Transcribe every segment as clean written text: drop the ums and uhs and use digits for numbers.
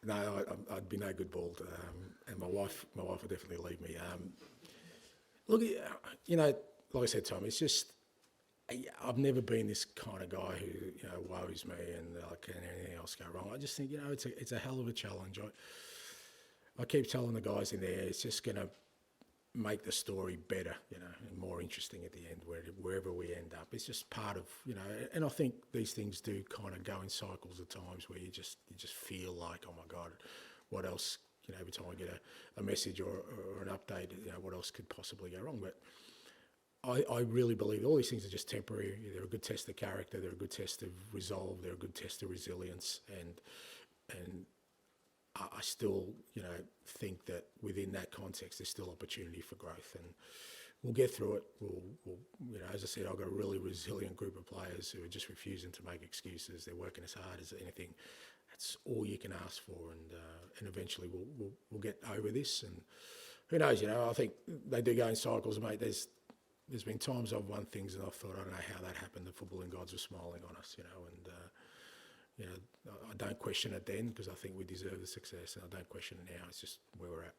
No, I'd be no good bald, and my wife would definitely leave me. Look, like I said, Tom, it's just I've never been this kind of guy who woes me and can anything else go wrong. I just think it's a hell of a challenge. I keep telling the guys in there, it's just going to make the story better, and more interesting at the end, wherever we end up. It's just part of, and I think these things do kind of go in cycles at times where you just feel like, oh my God, what else? Every time I get a message or an update, what else could possibly go wrong? But I really believe all these things are just temporary. They're a good test of character. They're a good test of resolve. They're a good test of resilience. And I still, think that within that context, there's still opportunity for growth, and we'll get through it. We'll as I said, I've got a really resilient group of players who are just refusing to make excuses. They're working as hard as anything. That's all you can ask for, and eventually we'll get over this. And who knows? I think they do go in cycles, mate. There's been times I've won things and I've thought, I don't know how that happened. The footballing gods were smiling on us, and I don't question it then because I think we deserve the success, and I don't question it now. It's just where we're at.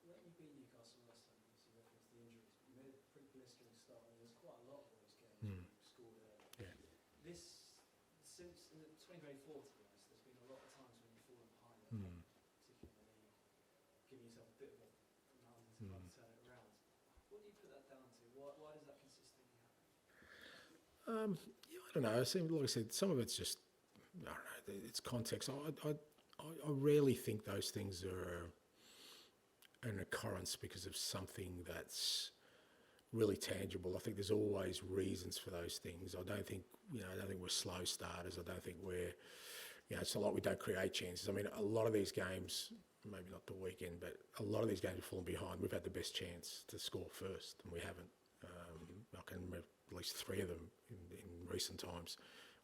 When you beat Newcastle last time, you referenced the injuries, but you made a pretty blistering start, and there's quite a lot of those games you scored early. Yeah. Since 2024, to be honest, there's been a lot of times when you've fallen behind, particularly in the league, giving yourself a bit of a mountain to turn it around. What do you put that down to? Why does that consistently happen? I don't know. Like I said, some of it's just, I don't know, it's context. I rarely think those things are an occurrence because of something that's really tangible. I think there's always reasons for those things. I don't think we're slow starters. I don't think we're, it's not like we don't create chances. I mean, a lot of these games, maybe not the weekend, but a lot of these games have fallen behind. We've had the best chance to score first, and we haven't. I can remember at least 3 of them in recent times.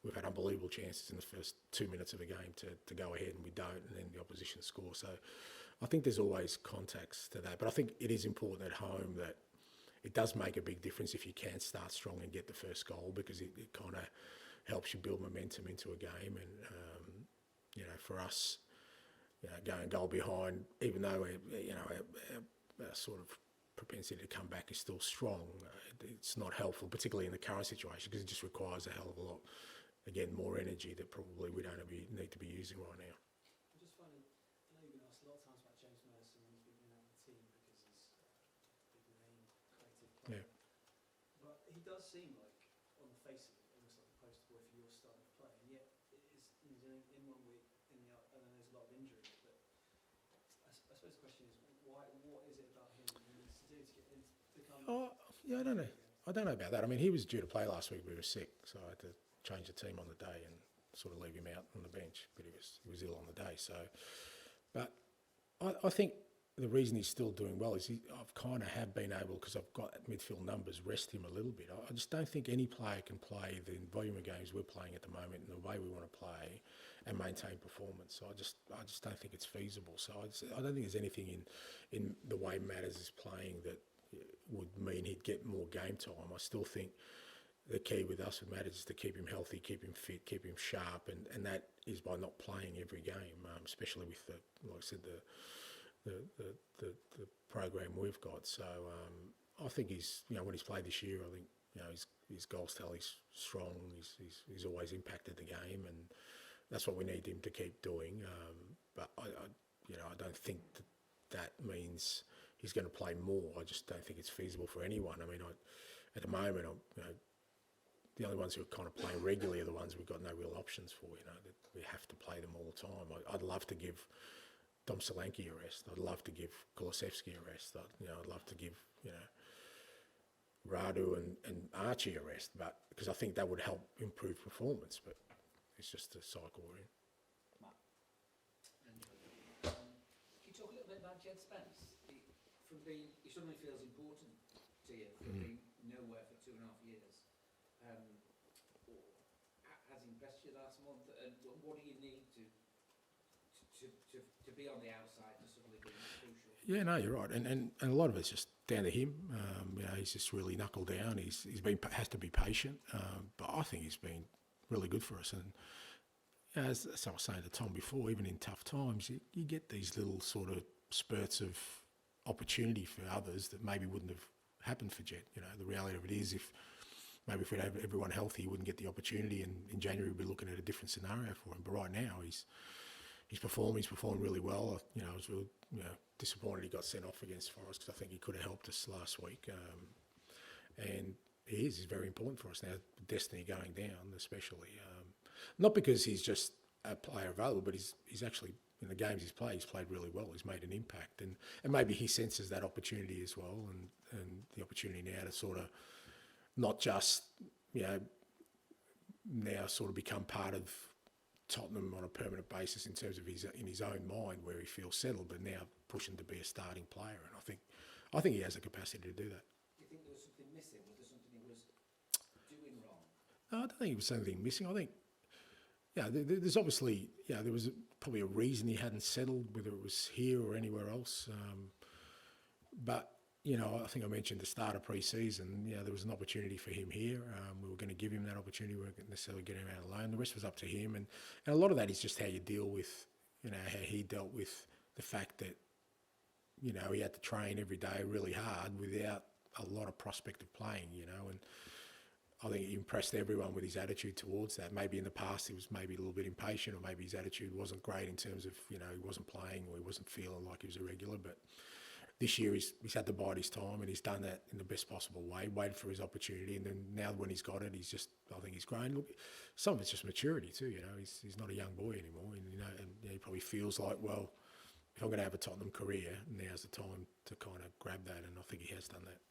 We've had unbelievable chances in the first 2 minutes of a game to go ahead, and we don't, and then the opposition score. So I think there's always context to that. But I think it is important at home that it does make a big difference if you can start strong and get the first goal, because it kind of helps you build momentum into a game. And, for us, going goal behind, even though our sort of propensity to come back is still strong, it's not helpful, particularly in the current situation, because it just requires a hell of a lot, again, more energy that probably we don't need to be using right now. I just find it, I know you've been asked a lot of times about James Madison when he's been in the team because he's a big name, creative player. Yeah. But he does seem like, on the face of it, almost like a poster boy for your style of play, and yet he's in 1 week, and then there's a lot of injuries. But I suppose the question is, what is it about him that he needs to do to get him to become... I don't know. I don't know about that. I mean, he was due to play last week, but he was sick, so I had to change the team on the day and sort of leave him out on the bench. But he was ill on the day. So, but I think the reason he's still doing well is I've kind of have been able, because I've got midfield numbers, rest him a little bit. I just don't think any player can play the volume of games we're playing at the moment and the way we want to play and maintain performance. So I just don't think it's feasible. So I don't think there's anything in the way Matters is playing that would mean he'd get more game time. I still think the key with us with Matters is to keep him healthy, keep him fit, keep him sharp, and that is by not playing every game, especially with like I said, the program we've got. So I think he's, when he's played this year, I think his goals tally's strong. He's always impacted the game, and that's what we need him to keep doing. But I don't think that means he's going to play more. I just don't think it's feasible for anyone. I mean, at the moment, the only ones who are kind of playing regularly are the ones we've got no real options for. That we have to play them all the time. I'd love to give Dom Solanke a rest. I'd love to give Kulusevski a rest. I'd love to give Radu and Archie a rest, but because I think that would help improve performance. But it's just a cycle we're in. Matt, can you talk a little bit about Jed Spence? He suddenly feels important to you from being nowhere for 2.5 years. Has he impressed you last month? And what do you need to be on the outside to suddenly be crucial? Yeah, no, you're right, and a lot of it's just down to him. He's just really knuckled down. Has to be patient, but I think he's been really good for us. And as I was saying to Tom before, even in tough times, you get these little sort of spurts of opportunity for others that maybe wouldn't have happened for Jet. You know, the reality of it is, if we'd have everyone healthy, he wouldn't get the opportunity, and in January we'd be looking at a different scenario for him. But right now, he's performed really well. You know, I was really disappointed he got sent off against Forest, because I think he could have helped us last week. And he's very important for us now. Destiny going down, especially. Not because he's just a player available, but he's actually, in the games he's played really well. He's made an impact, and maybe he senses that opportunity as well, and the opportunity now to sort of not just now sort of become part of Tottenham on a permanent basis in terms of in his own mind, where he feels settled, but now pushing to be a starting player. And I think he has the capacity to do that. Do you think there was something missing? Was there something he was doing wrong? No, I don't think it was anything missing. I think, there's obviously, there was probably a reason he hadn't settled, whether it was here or anywhere else. But, I think I mentioned the start of pre-season, there was an opportunity for him here. We were going to give him that opportunity. We weren't necessarily getting him out alone. The rest was up to him. And a lot of that is just how you deal with, how he dealt with the fact that, he had to train every day really hard without a lot of prospect of playing, and I think he impressed everyone with his attitude towards that. Maybe in the past he was maybe a little bit impatient, or maybe his attitude wasn't great in terms of, he wasn't playing, or he wasn't feeling like he was a regular. But this year he's had to bide his time, and he's done that in the best possible way, waited for his opportunity, and then now when he's got it, I think he's grown. Look, some of it's just maturity too, he's not a young boy anymore, and he probably feels like, well, if I'm going to have a Tottenham career, now's the time to kind of grab that, and I think he has done that.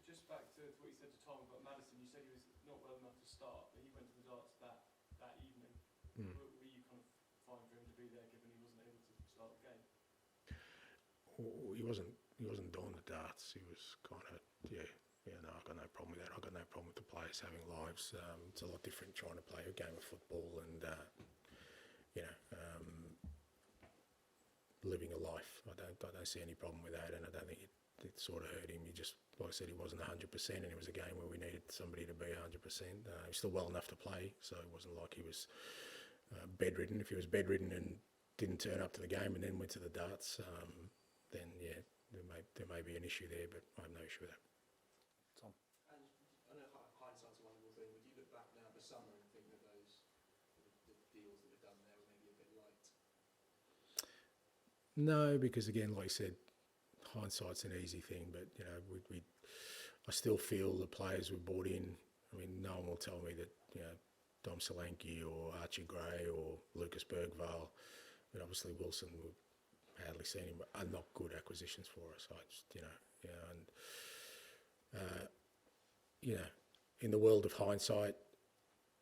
Just back to what you said to Tom about Maddison, you said he was not well enough to start, but he went to the darts that evening. Were you kind of fine for him to be there, given he wasn't able to start the game? Well, he wasn't doing the darts. He was kind of, no, I've got no problem with that. I've got no problem with the players having lives. It's a lot different trying to play a game of football and, living a life. I don't see any problem with that, and I don't think it sort of hurt him. He just, like I said, he wasn't 100%, and it was a game where we needed somebody to be 100%. He was still well enough to play, so it wasn't like he was bedridden. If he was bedridden and didn't turn up to the game and then went to the darts, then there may be an issue there, but I have no issue with that. Tom? And I know hindsight's a wonderful thing. Would you look back now at the summer and think that the deals that were done there were maybe a bit light? No, because again, like I said, hindsight's an easy thing, but I still feel the players we brought in. I mean, no one will tell me that Dom Solanke or Archie Gray or Lucas Bergvall, but obviously Wilson, we've hardly seen him, are not good acquisitions for us. I just in the world of hindsight,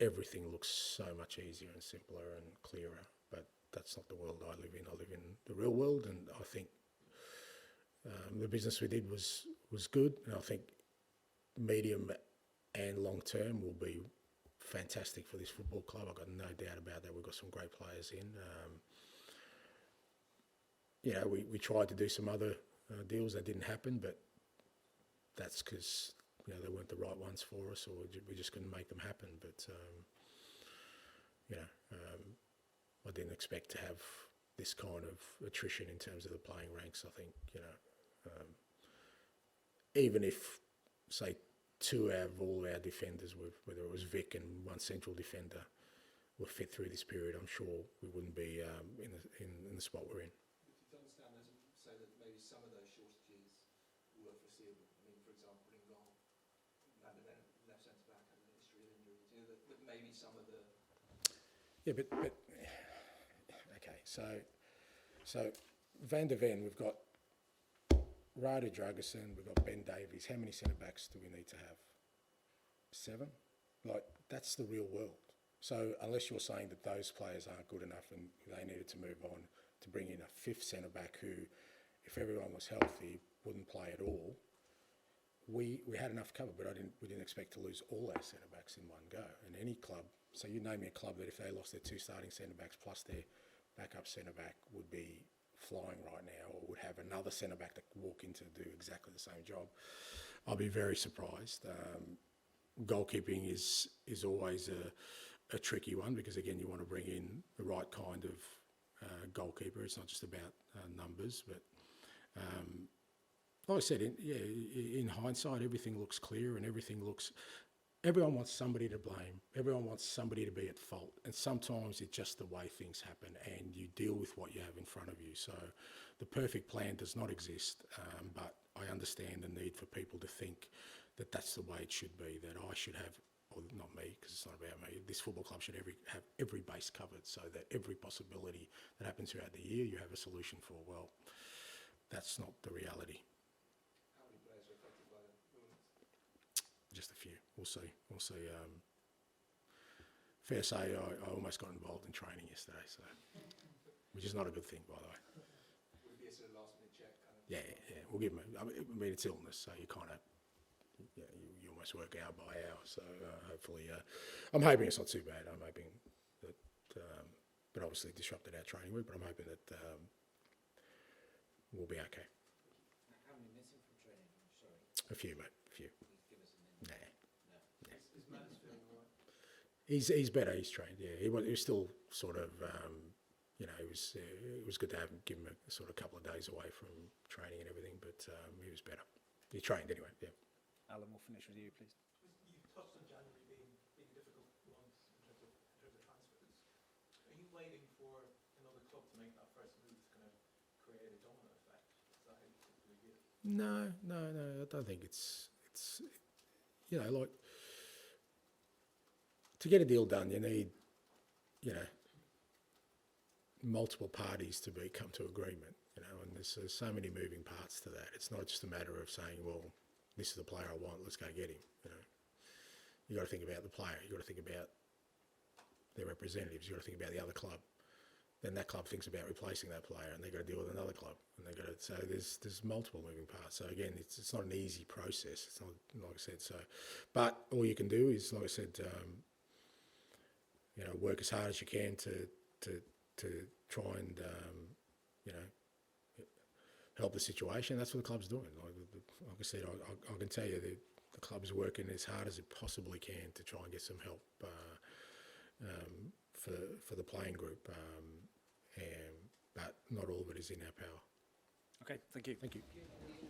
everything looks so much easier and simpler and clearer, but that's not the world I live in. I live in the real world, and I think the business we did was good, and I think medium and long term will be fantastic for this football club. I've got no doubt about that. We've got some great players in. We tried to do some other deals that didn't happen, but that's because they weren't the right ones for us, or we just couldn't make them happen. But I didn't expect to have this kind of attrition in terms of the playing ranks. I think even if, say, two out of all our defenders, whether it was Vic and one central defender, were fit through this period, I'm sure we wouldn't be in the spot we're in. But do you understand, say that maybe some of those shortages were foreseeable? I mean, for example, in goal, Van der Ven, left centre back, had a history of injuries. That maybe some of the... Yeah, but okay, so Van der Ven, we've got Rado Dragerson, we've got Ben Davies. How many centre backs do we need to have? 7? Like, that's the real world. So unless you're saying that those players aren't good enough and they needed to move on, to bring in a 5th centre back who, if everyone was healthy, wouldn't play at all, we had enough cover, but we didn't expect to lose all our centre backs in one go. And any club, so you name me a club that if they lost their 2 starting centre backs plus their backup centre back would be flying right now, or would have another centre back to walk in to do exactly the same job, I'll be very surprised. Goalkeeping is always a tricky one because, again, you want to bring in the right kind of goalkeeper. It's not just about numbers, but like I said, in hindsight, everything looks clear and everyone wants somebody to blame. Everyone wants somebody to be at fault. And sometimes it's just the way things happen and you deal with what you have in front of you. So the perfect plan does not exist, but I understand the need for people to think that that's the way it should be, that I should have, or not me, because it's not about me, this football club should have every base covered so that every possibility that happens throughout the year you have a solution for. Well, that's not the reality. How many players are affected by the movements? Just a few. We'll see. Fair to say, I almost got involved in training yesterday, so which is not a good thing, by the way. Would it be a sort of last minute check? Kind of? Yeah. We'll give them. I mean, it's illness, so you kind of you almost work hour by hour. So hopefully, I'm hoping it's not too bad. I'm hoping that, but obviously disrupted our training week. But I'm hoping that we'll be okay. How many missing from training? Sorry. A few, mate. A few. Can you give us a name? Nah. No. Is Matt's feeling all right? He's better. He's trained. Yeah, he was still sort of. It was good to give him a sort of couple of days away from training and everything. But he was better. He trained anyway. Yeah. Alan, we'll finish with you, please. You've touched on January being a difficult one in terms of transfers. Are you waiting for another club to make that first move to kind of create a domino effect? Is that how you typically do it? No. I don't think it's like to get a deal done, you need multiple parties to come to agreement. And there's so many moving parts to that. It's not just a matter of saying, well, this is the player I want, let's go get him. You got to think about the player. You got to think about their representatives. You got to think about the other club. Then that club thinks about replacing that player, and they got to deal with another club. And they got to. So there's multiple moving parts. So again, it's not an easy process. It's not like I said. So, but all you can do is, like I said, work as hard as you can to try and help the situation. That's what the club's doing. Like I said, I can tell you the club is working as hard as it possibly can to try and get some help for the playing group, but not all of it is in our power. Okay, thank you. Thank you. Thank you.